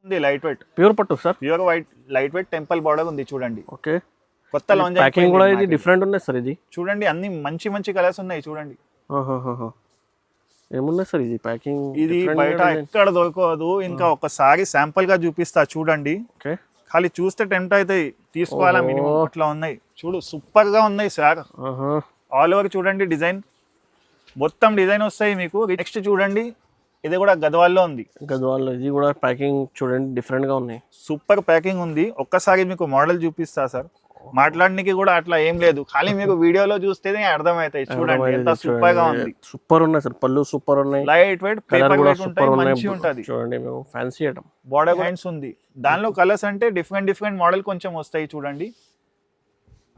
ఉంది light weight pure పట్టు sir, pure white light weight temple border ఉంది చూడండి. ఓకే. కొత్త లాంచ్ ప్యాకింగ్ కూడా ఇది డిఫరెంట్ ఉన్నాయి సార్. ఇది చూడండి అన్ని మంచి మంచి కలర్స్ ఉన్నాయి చూడండి. ఏమున్నాయి సార్ ఇది ప్యాకింగ్? ఇది బయట ఎక్కడ దొరకదు. ఇంకా ఒకసారి శాంపుల్ గా చూపిస్తా చూడండి. ఓకే. ఖాళీ చూస్తే టెంప్ట్ అవుతాయి, తీసుకోవాలా మినిమం అట్లా ఉన్నాయి. చూడు సూపర్ గా ఉన్నాయి సార్. ఆల్ ఓవర్ చూడండి డిజైన్, మొత్తం డిజైన్ వస్తాయి మీకు. నెక్స్ట్ చూడండి ఇది కూడా గద్వాల్లో ఉంది. గద్వాల్లో ఇది కూడా ప్యాకింగ్ చూడండి డిఫరెంట్ గా ఉన్నాయి. సూపర్ ప్యాకింగ్ ఉంది. ఒక్కసారి మీకు మోడల్ చూపిస్తా సార్. మాట్లాడడానికి కూడా అట్లా ఏం లేదు, ఖాళీ మీకు వీడియోలో చూస్తేనే అర్థమవుతాయి. చూడండి ఎంత సూపర్ గా ఉంది. సూపర్ ఉన్నాయి సార్, పళ్ళు సూపర్ ఉన్నాయి, లైట్ వెయిట్ పేపర్ వెయిట్ ఉంటాయి, మంచి ఉంటది. చూడండి మేము ఫ్యాన్సీ ఐటమ్. బోర్డర్ హ్యాండ్స్ ఉంది. దానిలో కలర్స్ అంటే డిఫరెంట్ మోడల్ కొంచెం వస్తాయి చూడండి.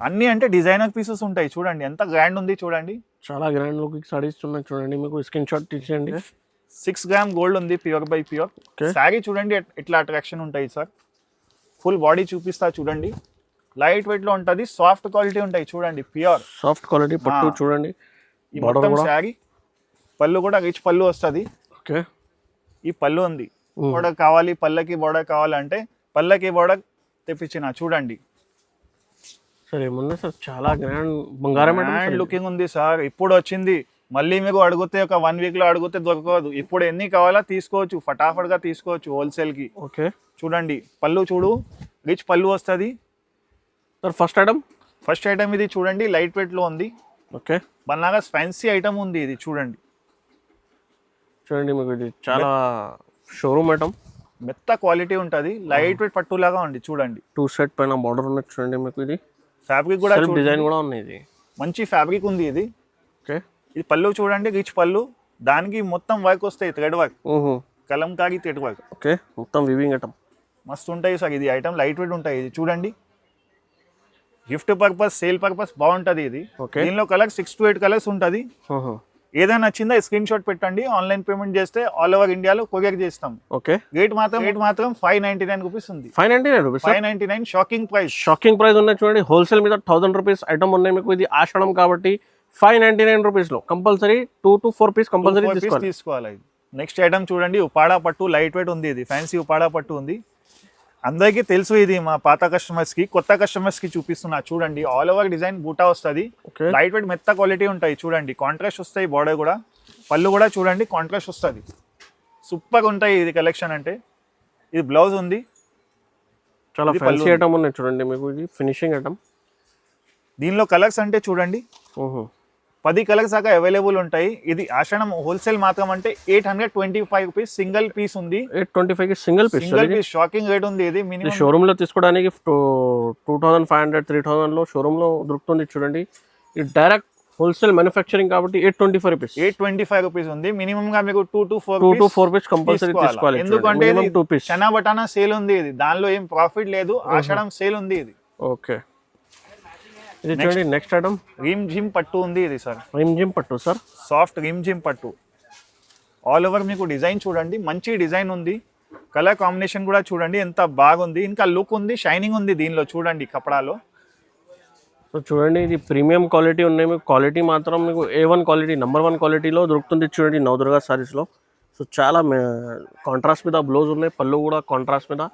అన్ని అంటే డిజైనర్ పీసెస్ ఉంటాయి. చూడండి ఎంత గ్రాండ్ ఉంది చూడండి. చాలా గ్రాండ్ లుకింగ్ సారీస్ ఉన్నాయి చూడండి. మీకు స్క్రీన్ షాట్ తీసేయండి. 6 గ్రామ్ గోల్డ్ ఉంది, ప్యూర్ బై ప్యూర్. శారీ చూడండి ఎట్లా అట్రాక్షన్ ఉంటాయి సార్. ఫుల్ బాడీ చూపిస్తా చూడండి. లైట్ వెయిట్ లో ఉంటది, సాఫ్ట్ క్వాలిటీ ఉంటాయి చూడండి. ప్యూర్ సాఫ్ట్ క్వాలిటీ పట్టు చూడండి. ఈ మొత్తం శారీ పళ్ళు కూడా రిచ్ పళ్ళు వస్తుంది. ఓకే. ఈ పళ్ళు ఉంది. బోర్డర్ కావాలి, పళ్ళకి బోర్డర్ కావాలంటే పళ్ళకి బోర్డర్ తెప్పించిన చూడండి. సార్ ఏముంది సార్, చాలా గ్రాండ్ బంగారం లుకింగ్ ఉంది సార్. ఇప్పుడు వచ్చింది, మళ్ళీ మీకు అడిగితే ఒక 1 వీక్ లో అడిగితే దొరకదు. ఇప్పుడు ఎన్ని కావాలా తీసుకోవచ్చు, ఫటాఫట్ గా తీసుకోవచ్చు హోల్సేల్ కి. ఓకే. చూడండి పళ్ళు చూడు, రిచ్ పళ్ళు వస్తుంది సార్. ఫస్ట్ ఐటమ్ ఇది చూడండి, లైట్ వెయిట్ లో ఉంది. ఓకే. బనారస్ ఫ్యాన్సీ ఐటమ్ ఉంది ఇది చూడండి. చూడండి మీకు ఇది చాలా షోరూమ్ ఐటమ్, మెత్త క్వాలిటీ ఉంటుంది, లైట్ వెయిట్ పట్టు లాగా ఉంది చూడండి. 2 సెట్ పైన బార్డర్ ఉన్నది చూడండి. మీకు ఇది ఫ్యాబ్రిక్ కూడా డిజైన్ కూడా ఉంది, ఇది మంచి ఫ్యాబ్రిక్ ఉంది ఇది. ఓకే. ఇది పళ్ళు చూడండి, రిచ్ పళ్ళు. దానికి మొత్తం వర్క్ వస్తాయి, thread work, Kalamkari thread work. Okay. మొత్తం వివింగ్ ఐటమ్ మస్తు ఉంటాయి సార్. ఇది ఐటమ్ లైట్ వెయిట్ ఉంటాయి. ఇది చూడండి, గిఫ్ట్ పర్పస్, సేల్ పర్పస్ బాగుంటది ఇది. దీనిలో కలర్ 6 to 8 కలర్స్ ఉంటది. ఏదైనా నచ్చిందా స్క్రీన్ షాట్ పెట్టండి, ఆన్లైన్ పేమెంట్ చేస్తే ఆల్ ఓవర్ ఇండియాలో కొరియర్ చేస్తాం. ఓకే. రేట్ మాత్రం 599 రూపీస్ ఉంది. 599 షాకింగ్ ప్రైస్ ఉన్నాయి చూడండి. హోల్సేల్ మీద 1000 రూపీస్ ఐటమ్ ఉన్నాయి మీకు. ఇది ఆషాఢం కాబట్టి 599 రూపీస్ లో కంపల్సరీ 2 to 4 పీస్ కంపల్సరీ తీసుకోవాలి. నెక్స్ట్ ఐటమ్ చూడండి, ఉపాడా పట్టు లైట్ వెయిట్ ఉంది. ఇది ఫ్యాన్సీ ఉపాడా పట్టు ఉంది. అందరికీ తెలుసు ఇది, మా పాత కస్టమర్స్ కి, కొత్త కస్టమర్స్ కి చూపిస్తున్నా చూడండి. ఆల్ ఓవర్ డిజైన్ బూటా వస్తుంది, లైట్ వెయిట్ మెత్త క్వాలిటీ ఉంటాయి చూడండి. కాంట్రాస్ట్ వస్తాయి బోర్డర్ కూడా, పళ్ళు కూడా చూడండి కాంట్రాస్ట్ వస్తుంది. సూపర్ ఉంటాయి ఇది కలెక్షన్ అంటే. ఇది బ్లౌజ్ ఉంది, చాలా ఫ్యాన్సీ ఐటమ్ ఉన్నాయి చూడండి మీకు. ఇది ఫినిషింగ్ ఐటమ్. దీనిలో కలర్స్ అంటే చూడండి 10 కలర్స్ దాకా అవైలబుల్ ఉంటాయి. ఇది ఆషాఢం హోల్సేల్ మాత్రం అంటే 825 రూపీస్ సింగిల్ పీస్ ఉంది. 825 కి సింగిల్ పీస్ షాకింగ్ రేట్ ఉంది. ఇది మినిమం షోరూమ్ లో తీసుకోవడానికి 2500 3000 లో షోరూమ్ లో దొరుకుతుంది చూడండి. ఇది డైరెక్ట్ హోల్సేల్ మ్యానుఫ్యాక్చరింగ్ కాబట్టి 825 రూపీస్ ఉంది. మినిమం గా మీకు 2 to 4 పీస్ కంపల్సరీ తీసుకోవాలి. ఎందుకంటే 2 పీస్ చనా బటానా సేల్ ఉంది. ఇది దానిలో ఏం ప్రాఫిట్ లేదు, ఆషాఢం సేల్ ఉంది ఇది. ఓకే. ఇది చూడండి నెక్స్ట్ ఐటమ్ రిమ్ జిమ్ పట్టు ఉంది. ఇది సార్ రిమ్ జిమ్ పట్టు సార్, సాఫ్ట్ రిమ్ జిమ్ పట్టు. ఆల్ ఓవర్ మీకు డిజైన్ చూడండి, మంచి డిజైన్ ఉంది. కలర్ కాంబినేషన్ కూడా చూడండి ఎంత బాగుంది. ఇంకా లుక్ ఉంది, షైనింగ్ ఉంది దీనిలో చూడండి కపడాలో. సో చూడండి ఇది ప్రీమియం క్వాలిటీ ఉన్నాయి మీకు. క్వాలిటీ మాత్రం మీకు A1 క్వాలిటీ, నెంబర్ 1 క్వాలిటీలో దొరుకుతుంది చూడండి నవదుర్గా సారీస్లో. సో చాలా కాంట్రాస్ట్ మీద బ్లౌజ్ ఉన్నాయి, పళ్ళు కూడా కాంట్రాస్ట్ మీద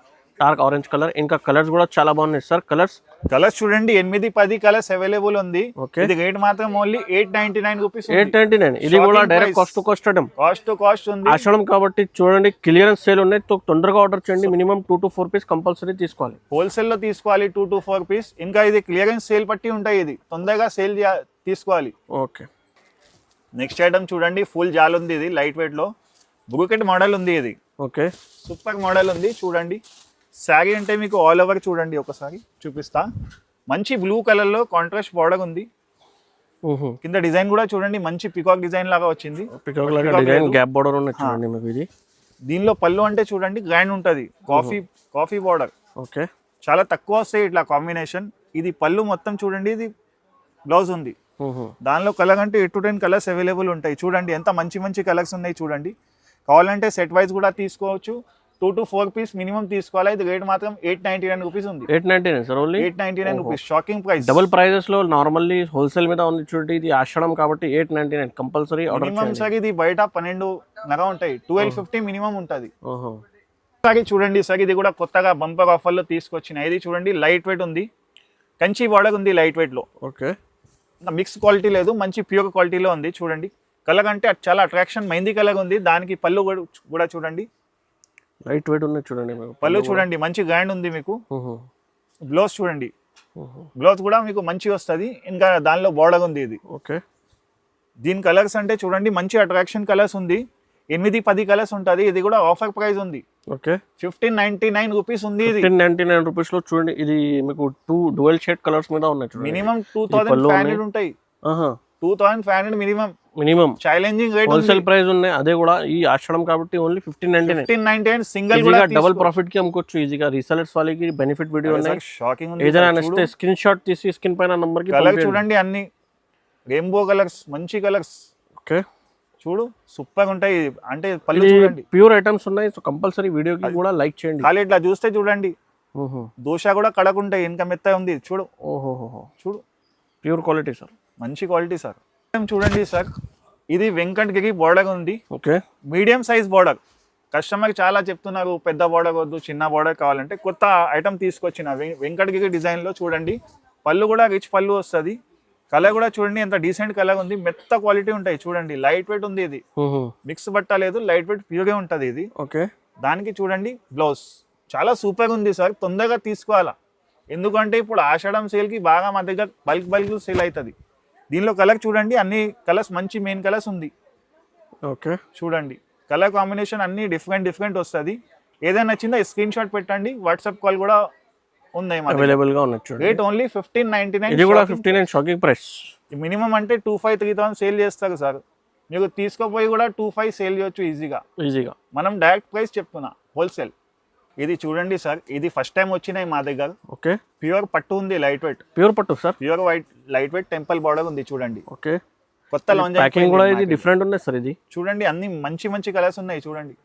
డార్క్ ఆరెంజ్ కలర్. ఇంకా కలర్స్ కూడా చాలా బాగున్నాయి సార్. కలర్స్ చూడండి 8-10 కలర్స్ అవైలబుల్ ఉంది. ఇది రేట్ మాత్రం ఓన్లీ 899 రూపీస్. 899. ఇది కూడా డైరెక్ట్ కాస్ట్ టు కాస్ట్ ఉంది. ఆషాఢం కాబట్టి చూడండి క్లియరెన్స్ సేల్ ఉన్నాయి. తొందరగా ఆర్డర్ చేయండి. మినిమం 2 to 4 పీస్ కంపల్సరీ తీసుకోవాలి. హోల్సేల్ లో తీసుకోవాలి 2 to 4 పీస్. ఇంకా ఇది క్లియరెన్స్ సేల్ పట్టి ఉంటాయి. ఇది తొందరగా సేల్ తీసుకోవాలి. ఓకే. నెక్స్ట్ ఐటమ్ చూడండి, ఫుల్ జాల్ ఉంది. ఇది లైట్ వెయిట్ లో బ్రూకెట్ మోడల్ ఉంది. ఇది ఓకే. సూపర్ మోడల్ ఉంది చూడండి. శారీ అంటే మీకు ఆల్ ఓవర్ చూడండి, ఒకసారి చూపిస్తా. మంచి బ్లూ కలర్ లో కాంట్రాస్ట్ బార్డర్ ఉంది. కింద డిజైన్ కూడా చూడండి, మంచి పికాక్ డిజైన్ లాగా వచ్చింది. గ్యాప్ బార్డర్ ఉంది చూడండి మీకు. ఇది దీనిలో పళ్ళు అంటే చూడండి గ్రాండ్ ఉంటది, కాఫీ బార్డర్. ఓకే. చాలా తక్కువ వస్తాయి ఇట్లా కాంబినేషన్. ఇది పళ్ళు మొత్తం చూడండి, ఇది బ్లౌజ్ ఉంది. దానిలో కలర్ అంటే 8 to 10 కలర్స్ అవైలబుల్ ఉంటాయి చూడండి. ఎంత మంచి కలర్స్ ఉన్నాయి చూడండి. కావాలంటే సెట్ వైజ్ కూడా తీసుకోవచ్చు. 2 to 4 పీస్ మినిమం తీసుకోవాలి. ఇది రేట్ మాత్రం 899 రూపీస్ ఉంది. 899 sir, only 899 rupees. Shocking price. Double prices లో నార్మల్లీ హోల్సేల్ మీద ఉంది చూడండి. ఇది ఆషాఢం కాబట్టి 899 కంపల్సరీ ఆర్డర్ చేయండి. సార్ ఇది బయట 12 ఉంటాయి, 1250 మినిమం ఉంటది. ఒకసారి చూడండి సార్, ఇది కూడా కొత్తగా బంపర్ ఆఫర్లో తీసుకొచ్చిన. ఇది చూడండి లైట్ వెయిట్ ఉంది, కంచి బార్డర్ ఉంది లైట్ వెయిట్లో. ఓకే, మిక్స్ క్వాలిటీ లేదు, మంచి ప్యూర్ క్వాలిటీలో ఉంది. చూడండి కలర్ అంటే చాలా అట్రాక్షన్, మెహందీ కలర్ ఉంది. దానికి పళ్ళు కూడా చూడండి లైట్ వెయిట్ ఉన్నాయి చూడండి మీకు. పళ్ళు చూడండి మంచి గ్రాండ్ ఉంది మీకు. బ్లౌజ్ చూడండి, బ్లౌజ్ కూడా మీకు మంచి వస్తుంది. ఇంకా దానిలో బార్డర్ ఉంది ఇది. ఓకే, దీని కలర్స్ అంటే చూడండి మంచి అట్రాక్షన్ కలర్స్ ఉంది. 8-10 కలర్స్ ఉంటుంది. ఇది కూడా ఆఫర్ ప్రైస్ ఉంది. ఓకే, 1599 రూపీస్ ఉంది. ఇది 1599 రూపీస్ లో చూడండి. ఇది మీకు 2 డ్యువల్ షేడ్ కలర్స్ మీద ఉన్నాయి చూడండి. మినిమం 2500 ఉంటాయి. 2500 minimum challenging rate. Wholesale price ఉన్నాయి. అదే కూడా ఈ ఆషాఢం కాబట్టి ఓన్లీ 1599 సింగిల్ కూడా డబుల్ ప్రాఫిట్ కి అమ్ముకోవచ్చు ఈజీగా. రీసెలర్స్ వాళ్ళకి బెనిఫిట్ వీడియో ఉన్నాయి. షాకింగ్ ఉంది. ఏదైనా నచ్చితే స్క్రీన్ షాట్ తీసి స్క్రీన్ పైన నంబర్ కి కలర్ చూడండి, అన్ని రెయిన్బో కలర్స్, మంచి కలర్స్. ఓకే, చూడు సూపర్ ఉంటాయి. అంటే పళ్ళు చూడండి ప్యూర్ ఐటమ్స్ ఉన్నాయి. సో కంపల్సరీ వీడియోకి కూడా లైక్ చేయండి. ఖాళీ ఇట్లా చూస్తే చూడండి దోశ కూడా కడకుంటాయి. ఇంకా మెత్త ఉంది చూడు. ఓహో, చూడు ప్యూర్ క్వాలిటీ సార్, మంచి క్వాలిటీ సార్. చూడండి సార్, ఇది వెంకటగిరి బోర్డర్ ఉంది. Okay, medium size border. కస్టమర్కి చాలా చెప్తున్నారు పెద్ద బోర్డర్ వద్దు, చిన్న బోర్డర్ కావాలంటే కొత్త ఐటమ్ తీసుకొచ్చిన వెంకటగిరి డిజైన్లో. చూడంండి పళ్ళు కూడా రిచ్ పళ్ళు వస్తుంది. కలర్ కూడా చూడండి ఎంత డీసెంట్ కలర్ ఉంది. మెత్త క్వాలిటీ ఉంటాయి చూడండి. లైట్ వెయిట్ ఉంది. ఇది మిక్స్ బట్ట లేదు, లైట్ వెయిట్ ప్యూర్గా ఉంటుంది ఇది. ఓకే, దానికి చూడండి బ్లౌజ్ చాలా సూపర్గా ఉంది సార్. తొందరగా తీసుకోవాలా, ఎందుకంటే ఇప్పుడు ఆషాఢం సేల్కి బాగా మా దగ్గర బల్క్ సేల్ అవుతుంది. దీనిలో కలర్ చూడండి, అన్ని కలర్స్ మంచి మెయిన్ కలర్స్ ఉంది. ఓకే, చూడండి కలర్ కాంబినేషన్ అన్ని డిఫరెంట్ వస్తుంది. ఏదైనా నచ్చిందా స్క్రీన్ షాట్ పెట్టండి. వాట్సాప్ కాల్ కూడా ఉంది అవైలబుల్ గా ఉన్నాయి చూడండి. Rate only 1599. ఇది కూడా 1599 షాకింగ్ ప్రైస్. మినిమం అంటే 2500-3000 సేల్ చేస్తారు సార్. మీకు తీసుకోపోయి కూడా 2500 సేల్ చేయొచ్చు ఈజీగా. మనం డైరెక్ట్ ప్రైస్ చెప్తున్నా, హోల్సేల్. ఇది చూడండి సార్, ఇది ఫస్ట్ టైం వచ్చినాయి మా దగ్గర. ఓకే, ప్యూర్ పట్టు ఉంది, లైట్ వెయిట్. ప్యూర్ పట్టు sir, pure white light weight temple border ఉంది చూడండి. ఓకే, కొత్త లాంచ్ ప్యాకింగ్ కూడా ఇది డిఫరెంట్ ఉన్నాయి సార్. ఇది చూడండి అన్ని మంచి కలర్స్ ఉన్నాయి చూడండి.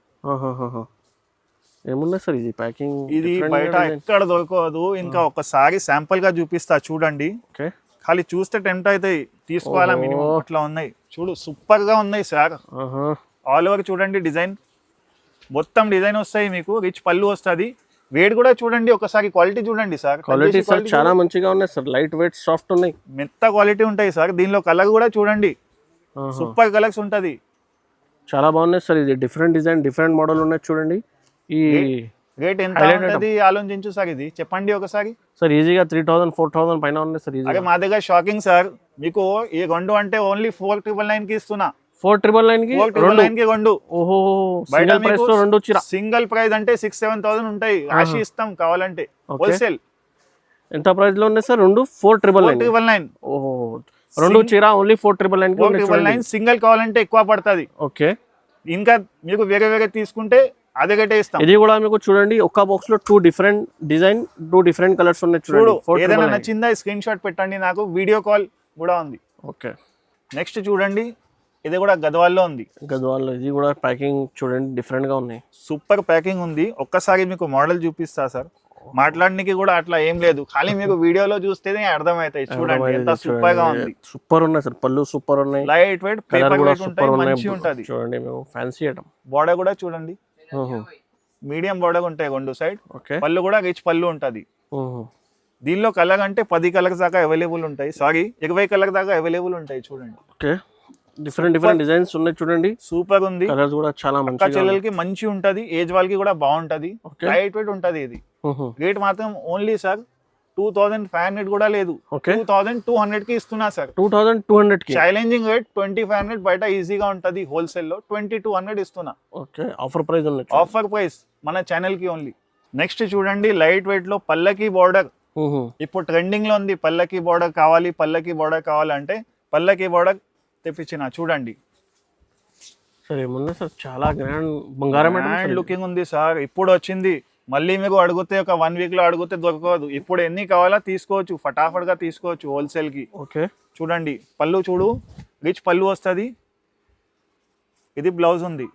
ఏమున్నాయి సార్ ఇది ప్యాకింగ్? ఇది బయట ఎక్కడ దొరకదు. ఇంకా ఒకసారి శాంపుల్ గా చూపిస్తా చూడండి. ఓకే, ఖాళీ చూస్తే టెంప్ట్ అవుతాయి, తీసుకోవాలా మినిమం. అట్లా ఉన్నాయి చూడు, సూపర్ గా ఉన్నాయి సార్. ఆల్ ఓవర్ చూడండి డిజైన్, మొత్తం డిజైన్ వస్తాయి మీకు. రిచ్ పళ్ళు వస్తుంది. వెయిట్ కూడా చూడండి ఒకసారి, క్వాలిటీ చూడండి సార్. క్వాలిటీ సార్ చాలా మంచిగా ఉన్నాయి సార్. లైట్ వెయిట్ సాఫ్ట్ ఉన్నాయి, మెత్త క్వాలిటీ ఉంటాయి సార్. దీనిలో కలర్ కూడా చూడండి, సూపర్ కలర్స్ ఉంటది. చాలా బాగున్నాయి సార్. ఇది డిఫరెంట్ డిజైన్, డిఫరెంట్ మోడల్ ఉన్నాయి చూడండి. ఈ రేట్ ఎంత ఉంటుంది ఆలోచించు సార్. ఇది చెప్పండి ఒకసారి సార్. ఈజీగా 3000-4000 పైన ఉన్నాయి సార్. అదే మా దగ్గర షాకింగ్ సార్. మీకు ఈ రెండు అంటే ఓన్లీ 4999 కి ఇస్తున్నా. 4999 కి రెండు. ఓహో, బయట ప్రైస్ లో రెండు వచ్చిరా. సింగిల్ ప్రైస్ అంటే 6-7,000 ఉంటాయి. రాసి ఇస్తాం కావాలంటే హోల్సేల్. ఎంత ప్రైస్ లో ఉన్నాయి సార్? రెండు 4999. ఓహో, రెండు చీర ఓన్లీ 4999. సింగిల్ కావాలంటే ఎక్కువ పడుతుంది. ఓకే, ఇంకా మీకు వేరే తీసుకుంటే అదే గట్టే ఇస్తాం. ఇది కూడా మీకు చూడండి ఒక బాక్స్ లో 2 డిఫరెంట్ డిజైన్, 2 డిఫరెంట్ కలర్స్ ఉన్నాయి చూడండి. ఏదైనా నచ్చిందా స్క్రీన్ షాట్ పెట్టండి నాకు. వీడియో కాల్ కూడా ఉంది. ఓకే, నెక్స్ట్ చూడండి, ఇది కూడా గద్వాల్లో ఉంది. గద్వాల్లో ఇది కూడా ప్యాకింగ్ చూడండి డిఫరెంట్ గా ఉన్నాయి. సూపర్ ప్యాకింగ్ ఉంది. ఒక్కసారి మీకు మోడల్ చూపిస్తా సార్. మాట్లాడడానికి కూడా అట్లా ఏం లేదు, ఖాళీ మీకు వీడియోలో చూస్తేనే అర్థమవుతాయి. చూడండి ఎంత సూపర్ గా ఉంది. సూపర్ ఉన్నాయి సార్. పళ్ళు సూపర్ ఉన్నాయి, లైట్ వెయిట్ పేపర్ వెయిట్ ఉంటాయి, మంచి ఉంటది. చూడండి మీకు ఫ్యాన్సీ ఐటమ్. బోర్డర్ కూడా చూడండి, మీడియం బోర్డర్ ఉంటాయి రెండు సైడ్. పళ్ళు కూడా రిచ్ పళ్ళు ఉంటది. దీనిలో కలర్ అంటే 10 కలర్స్ దాకా అవైలబుల్ ఉంటాయి. సారీ 20 కలర్ దాకా అవైలబుల్ ఉంటాయి చూడండి. ఓకే, డిఫరెంట్ డిజైన్స్ ఉన్నాయి చూడండి. సూపర్ ఉంది. కలర్స్ కూడా చాలా మంచి, చెల్లెలకి మంచి ఉంటది, ఏజ్ వాళ్ళకి కూడా బాగుంటది. లైట్ వెయిట్ ఉంటది. ఇది రేట్ మాత్రం ఓన్లీ సార్ 2500 కూడా లేదు, 2200 కి ఇస్తున్నా సార్. 2200 కి ఛాలెంజింగ్ రేట్. 2500 బయట ఈజీగా ఉంటది హోల్సేల్ లో. 2200 ఇస్తున్నా. ఓకే, ఆఫర్ ప్రైస్ ఉంది. ఆఫర్ ప్రైస్ మన ఛానల్ కి ఓన్లీ. నెక్స్ట్ చూడండి, లైట్ వెయిట్ లో పల్లకి బోర్డర్. ఇప్పుడు ట్రెండింగ్ లో ఉంది. పల్లకి బోర్డర్ కావాలంటే పల్లకి బోర్డర్ తెప్పించిన. చూడండి సార్, ఏముంది సార్, చాలా గ్రాండ్ బంగారం లుకింగ్ ఉంది సార్. ఇప్పుడు వచ్చింది. మళ్ళీ మీకు అడిగితే ఒక 1 వీక్ లో అడిగితే దొరకదు. ఇప్పుడు ఎన్ని కావాలా తీసుకోవచ్చు, ఫటాఫట్ గా తీసుకోవచ్చు హోల్సేల్ కి. ఓకే, చూడండి పళ్ళు చూడు, రిచ్ పళ్ళు వస్తుంది. ఇది బ్లౌజ్ ఉంది.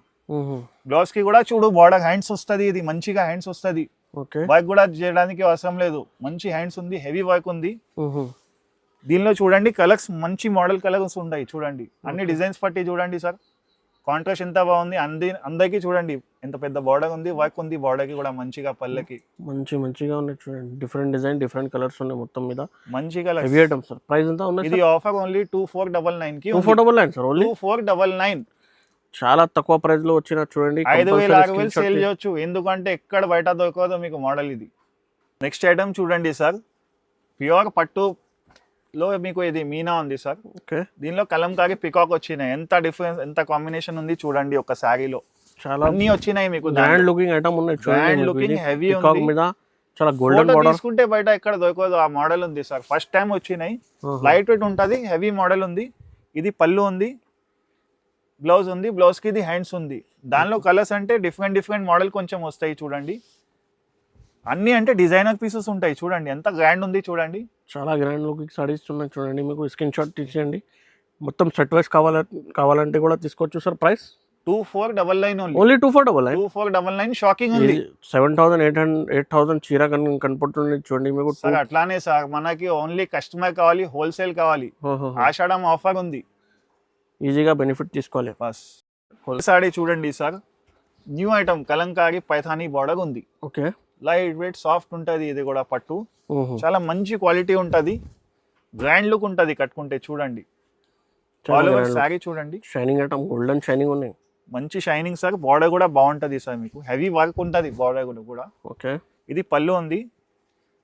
బ్లౌజ్ కి కూడా చూడు బార్డర్ హ్యాండ్స్ వస్తుంది. ఇది మంచిగా హ్యాండ్స్ వస్తుంది. వర్క్ కూడా చేయడానికి అవసరం లేదు, మంచి హ్యాండ్స్ ఉంది, హెవీ వర్క్ ఉంది. దీనిలో చూడండి కలర్స్ మంచి మోడల్ కలర్స్ ఉంటాయి చూడండి. అన్ని డిజైన్స్ పట్టి చూడండి సార్. కాంట్రాస్ట్ ఎంత బాగుంది, అందరికీ చూడండి ఎంత పెద్ద బార్డర్ ఉంది, వర్క్ ఉంది బార్డర్కి కూడా మంచిగా పళ్ళకి మంచిగా ఉన్నాయి చూడండి. డిఫరెంట్ డిజైన్, డిఫరెంట్ కలర్స్ ఉన్నాయి మొత్తం మీద. మంచిగా హెవీ ఐటమ్ సార్. ప్రైస్ ఎంత ఉంది? ఇది ఆఫర్ ఓన్లీ 2499 కి 2499 సార్. ఓన్లీ 2499. చాలా తక్కువ ప్రైస్ లో వచ్చిన చూడండి. 5000 6000 సేల్ చేయొచ్చు, ఎందుకంటే ఎక్కడ బయట దొరకదో మీకు మోడల్ ఇది. నెక్స్ట్ ఐటమ్ చూడండి సార్, ప్యూర్ పట్టులో మీకు ఇది మీనా ఉంది సార్. ఓకే, దీనిలో కలంకారీ పికాక్ వచ్చినాయి. ఎంత డిఫరెన్స్, ఎంత కాంబినేషన్ ఉంది చూడండి. ఒక శారీలో చాలా అన్ని వచ్చినాయి మీకు. గ్రాండ్ లుకింగ్ ఐటమ్ ఉన్నాయి చూడండి. గ్రాండ్ లుకింగ్ హెవీ పికాక్ ఉంది మీద చాలా గోల్డెన్ ఫోటో బార్డర్ తీసుకుంటే బయట ఎక్కడ దొరకదు ఆ మోడల్ ఉంది సార్. ఫస్ట్ టైం వచ్చినాయి. లైట్ వెయిట్ ఉంటుంది, హెవీ మోడల్ ఉంది. ఇది పళ్ళు ఉంది, బ్లౌజ్ ఉంది, బ్లౌజ్ కి ఇది హ్యాండ్స్ ఉంది. దానిలో కలర్స్ అంటే డిఫరెంట్ మోడల్ కొంచెం వస్తాయి చూడండి. అన్ని అంటే డిజైనర్ పీసెస్ ఉంటాయి చూడండి. ఎంత గ్రాండ్ ఉంది చూడండి. చాలా గ్రాండ్ లుకింగ్ సారీస్ ఉన్నాయి చూడండి. మీకు స్క్రీన్ షాట్ తీసేయండి. మొత్తం సెట్ వైస్ కావాలంటే కూడా తీసుకోవచ్చు సార్. Price 2499 only 2499. 2499 షాకింగ్ ఉంది. 7800 చీర కనపడుతుంది చూడండి మీకు. సార్ అట్లానే సార్, మనకి ఓన్లీ కస్టమర్ కావాలి, హోల్సేల్ కావాలి. ఆషాఢం ఆఫర్ ఉంది, ఈజీగా బెనిఫిట్ తీసుకోవాలి. బస్ సారీ చూడండి sir, new item Kalamkari Paithani border ఉంది. ఓకే, లైట్ వెయిట్ సాఫ్ట్ ఉంటుంది. ఇది కూడా పట్టు చాలా మంచి క్వాలిటీ ఉంటుంది, గ్రాండ్ లుక్ ఉంటుంది కట్టుకుంటే చూడండి. ఆల్ ఓవర్ సారీ చూడండి, షైనింగ్ ఐటమ్, గోల్డెన్ షైనింగ్ ఉన్నాయి. మంచి షైనింగ్ సార్. బార్డర్ కూడా బాగుంటుంది సార్, మీకు హెవీ వర్క్ ఉంటుంది బార్డర్ కూడా. ఓకే, ఇది పళ్ళు ఉంది,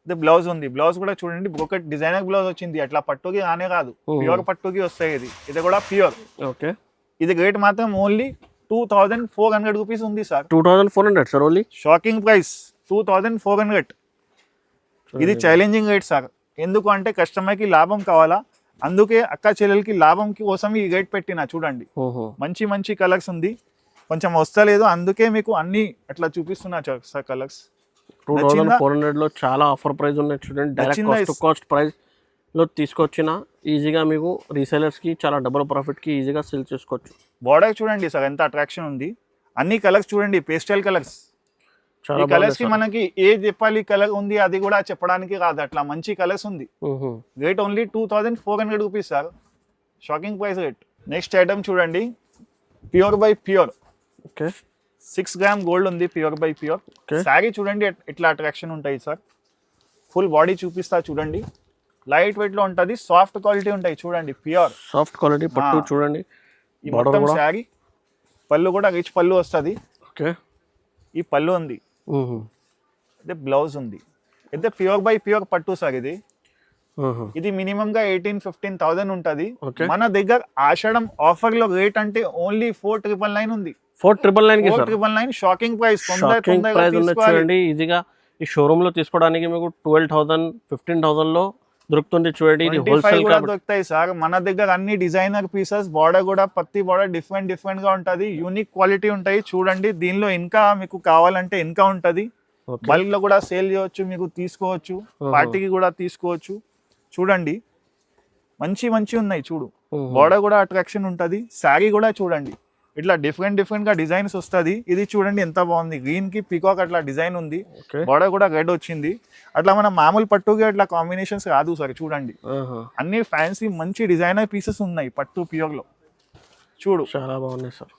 ఇది బ్లౌజ్ ఉంది. బ్లౌజ్ కూడా చూడండి, బ్రోకెట్ డిజైనర్ బ్లౌజ్ వచ్చింది. అట్లా పట్టుకి ఆనే కాదు, ప్యూర్ పట్టుకి వస్తాయి. ఇది కూడా ప్యూర్. ఓకే, ఇది రేట్ మాత్రం ఓన్లీ 2400 రూపీస్ ఉంది sir. 2400 sir only. Shocking price 2400. ఇది ఛాలెంజింగ్ రేట్ సార్, ఎందుకు అంటే కస్టమర్కి లాభం కావాలా, అందుకే అక్క చెల్లెలకి లాభం కోసం ఈ రేట్ పెట్టినా చూడండి. మంచి కలర్స్ ఉంది, కొంచెం వస్తలేదు అందుకే మీకు అన్ని అట్లా చూపిస్తున్నా సార్ కలర్స్. 2400 లో చాలా ఆఫర్ ప్రైస్ ఉన్నాయి చూడండి. డైరెక్ట్ కాస్ట్ ప్రైస్ లో తీసుకొచ్చిన ఈజీగా మీకు రీసెలర్స్ కి చాలా డబుల్ ప్రాఫిట్ కి ఈజీగా సేల్ చేసుకోవచ్చు. బార్డర్ చూడండి సార్ ఎంత అట్రాక్షన్ ఉంది. అన్ని కలర్స్ చూడండి, పేస్టల్ కలర్స్. ఈ కలర్స్ కి మనకి ఏ చెప్పాలి కలర్ ఉంది అది కూడా చెప్పడానికి కాదు, అట్లా మంచి కలర్స్ ఉంది. Rate only 2400 rupees sir, shocking price rate. Next item చూడండి, pure by pure. Okay, 6 gram gold ఉంది, ప్యూర్ బై ప్యూర్. శారీ చూడండి ఎట్లా అట్రాక్షన్ ఉంటాయి సార్. ఫుల్ బాడీ చూపిస్తా చూడండి. లైట్ వెయిట్ లో ఉంటుంది, సాఫ్ట్ క్వాలిటీ ఉంటాయి చూడండి. ప్యూర్ సాఫ్ట్ క్వాలిటీ పట్టు చూడండి. ఈ మొత్తం శారీ పళ్ళు కూడా రిచ్ పళ్ళు వస్తుంది. ఓకే, ఈ పళ్ళు ఉంది, అయితే బ్లౌజ్ ఉంది. అయితే ప్యూర్ బై ప్యూర్ పట్టు సార్ ఇది. ఇది మినిమం గా 18,000-15,000 ఉంటది. మన దగ్గర ఆషాఢం ఆఫర్ లో రేట్ అంటే ఓన్లీ 4999 ఉంది. 4999 షాకింగ్ ప్రైస్. చూడండి ఈజీగా ఈ షోరూమ్ లో తీసుకోవడానికి మీకు 12,000-15,000 లో దొరుకుతుంది చూడండి. ఇది హోల్సేల్ కూడా దొరుకుతాయి సార్. మన దగ్గర అన్ని డిజైనర్ పీసెస్, బార్డర్ కూడా ప్రతి బార్డర్ డిఫరెంట్ గా ఉంటది, యూనిక్ క్వాలిటీ ఉంటాయి చూడండి. దీనిలో ఇంకా మీకు కావాలంటే ఇంకా ఉంటది, బల్క్ లో కూడా సేల్ చేయవచ్చు, మీకు తీసుకోవచ్చు, పార్టీకి కూడా తీసుకోవచ్చు చూడండి. మంచి ఉన్నాయి చూడు. బార్డర్ కూడా అట్రాక్షన్ ఉంటది. శారీ కూడా చూడండి ఇట్లా డిఫరెంట్ గా డిజైన్స్ వస్తుంది. ఇది చూడండి ఎంత బాగుంది, గ్రీన్ కి పికాక్ అట్లా డిజైన్ ఉంది, బార్డర్ కూడా రెడ్ వచ్చింది. అట్లా మన మామూలు పట్టుకి అట్లా కాంబినేషన్స్ కాదు సార్ చూడండి. అన్ని ఫ్యాన్సీ మంచి డిజైనర్ పీసెస్ ఉన్నాయి పట్టు ప్యూర్ లో చూడు. చాలా బాగున్నాయి సార్.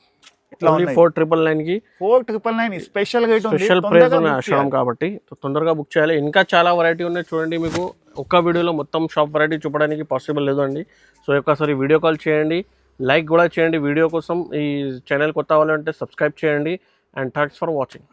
4,999 కి 4,999 స్పెషల్ రేట్ ఉంది. స్పెషల్ ప్రైస్ ఉన్నాయి ఆషాఢం కాబట్టి తొందరగా బుక్ చేయాలి. ఇంకా చాలా వెరైటీ ఉన్నాయి చూడండి. మీకు ఒక్క వీడియోలో మొత్తం షాప్ వెరైటీ చూపడానికి పాసిబుల్ లేదండి. సో ఒక్కసారి వీడియో కాల్ చేయండి, లైక్ కూడా చేయండి వీడియో కోసం. ఈ ఛానల్ కొత్త అవ్వాలంటే సబ్స్క్రైబ్ చేయండి. And thanks for watching.